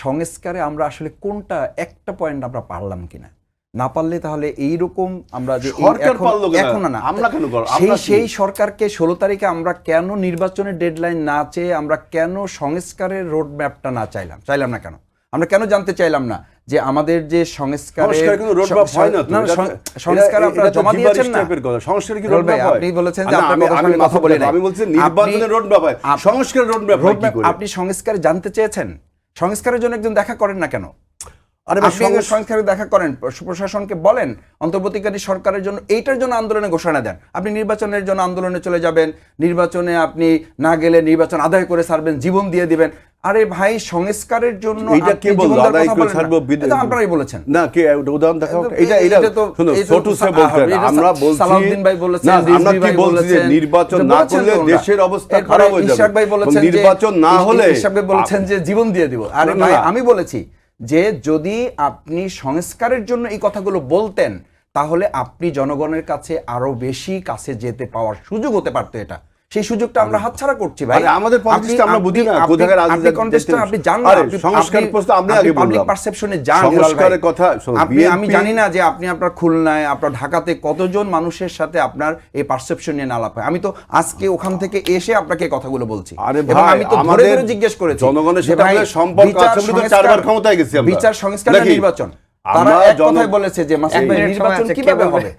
সংস্কারে আমরা আসলে কোনটা একটা পয়েন্ট আমরা পারলাম কিনা, না পারলে তাহলে এইরকম আমরা যে এখন না আমরা কেন সেই সরকারকে 16 তারিখে আমরা কেন নির্বাচনের ডেডলাইন না চেয়ে আমরা কেন সংস্কারের রোড ম্যাপটা না চাইলাম না কেন, আমরা কেন জানতে চাইলাম না যে আমাদের যে সংস্কার আপনারা জমা দিয়েছেন না, সংস্কার কি রোড ম্যাপ হয়? আপনি বলেছেন যে আমি কথা বলি না, আমি বলছি নির্বাচনের রোড ম্যাপ হয়, সংস্কারের রোড ম্যাপ হয় কি করে? আপনি সংস্কার জানতে চেয়েছেন, সংস্কারের জন্য একজন দেখা করেন না কেন? সংস্কারে দেখা করেন, প্রশাসনকে বলেন অন্তর্বর্তীকালীন সরকারের জন্য এইটার জন্য আন্দোলনে ঘোষণা দেন। আপনি নির্বাচনের জন্য আন্দোলনে চলে যাবেন, নির্বাচনে আপনি না গেলে নির্বাচন আদায় করে ছাড়বেন, জীবন দিয়ে দিবেন। আরে ভাই, সংস্কারের জন্য এটা কে বলল আদায় করে ছাড়বো? আপনারাই বলেছেন না, কে উদাহরণ দেখাও। এটা তো শুনো, ছোট সে বলতেন, আমরা বলছি সালাউদ্দিন ভাই বলেছেন, আমরা কি বলছি যে নির্বাচন না করলে দেশের অবস্থা খারাপ হয়ে যাবে। ইশাক ভাই বলেছেন নির্বাচন না হলে ইশাক ভাই বলেছেন যে জীবন দিয়ে দিব। আরে ভাই, আমি বলেছি যে যদি আপনি সংস্কারের জন্য এই কথাগুলো বলতেন তাহলে আপনি জনগণের কাছে আরো বেশি কাছে যেতে পাওয়ার সুযোগ হতে পারতো। এটা সেই সুযোগটা আমরা হাতছাড়া করছি ভাই। আমাদের পলিটিক্সটা আমরা বুঝি না কোথাকার আপনি কনটেস্টটা আপনি জানেন না, সংস্কার প্রশ্ন আমি আগে বললাম, পাবলিক পারসেপশনে জান সংস্কারের কথা। আমি জানি না যে আপনি আপনার খুলনায়, আপনার ঢাকাতে কতজন মানুষের সাথে আপনার এই পারসেপশন নিয়ে আলাপ হয়। আমি তো আজকে ওখান থেকে এসে আপনাকে কথাগুলো বলছি। এবং আমি তো ধরে ধরে জিজ্ঞেস করেছি জনগণের সাথে আমাদের সম্পর্ক আছে বলে তো 4 বার ক্ষমতায় গেছি আমরা। বিচার সংস্কার না নির্বাচন, তারা এক কথাই বলেছে যে নির্বাচন কিভাবে হবে?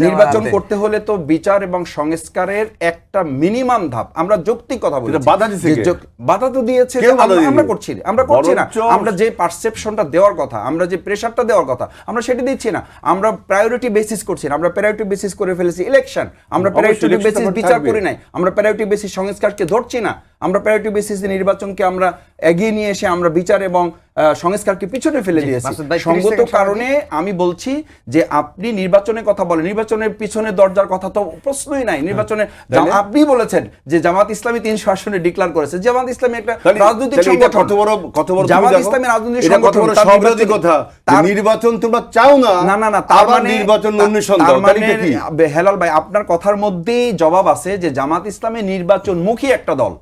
নির্বাচন করতে হলে তো বিচার এবং সংস্কারের একটা মিনিমাম ধাপ, আমরা যৌক্তিক কথা বলি। বাধা তো দিয়েছে, আমরা করছি না। আমরা যে পারসেপশনটা দেওয়ার কথা, আমরা যে প্রেশারটা দেওয়ার কথা, আমরা সেটা দিচ্ছি না। আমরা প্রায়োরিটি বেসিস করছি না, আমরা প্রায়োরিটি বেসিস করে ফেলেছি ইলেকশন। আমরা প্রায়োরিটি বেসিস বিচার করি নাই, আমরা প্রায়োরিটি বেসিস সংস্কারকে ধরছি না। আমরা প্রায়োরিটি বেসিসে নির্বাচনকে আমরা এগিয়ে নিয়ে এসে আমরা বিচার এবং সংস্কারকে পিছনে ফেলে দিয়েছি। সঙ্গত কারণে আমি বলছি যে আপনি নির্বাচনের কথা বলেন, নির্বাচনের পিছনে দরজার কথা তো প্রশ্নই নাই। নির্বাচনে আপনি বলেছেন যে জামাত ইসলামী 300 আসনে ডিক্লেয়ার করেছে। জামাত ইসলামী একটা রাজনৈতিক সংগঠন, জামাত ইসলামী রাজনৈতিক সংগঠন, নির্বাচন তোমরা চাও না। না, তার মানে নির্বাচন অনুসন্ধান হেলাল ভাই, আপনার কথার মধ্যেই জবাব আছে যে জামাত ইসলামী নির্বাচনমুখী একটা দল।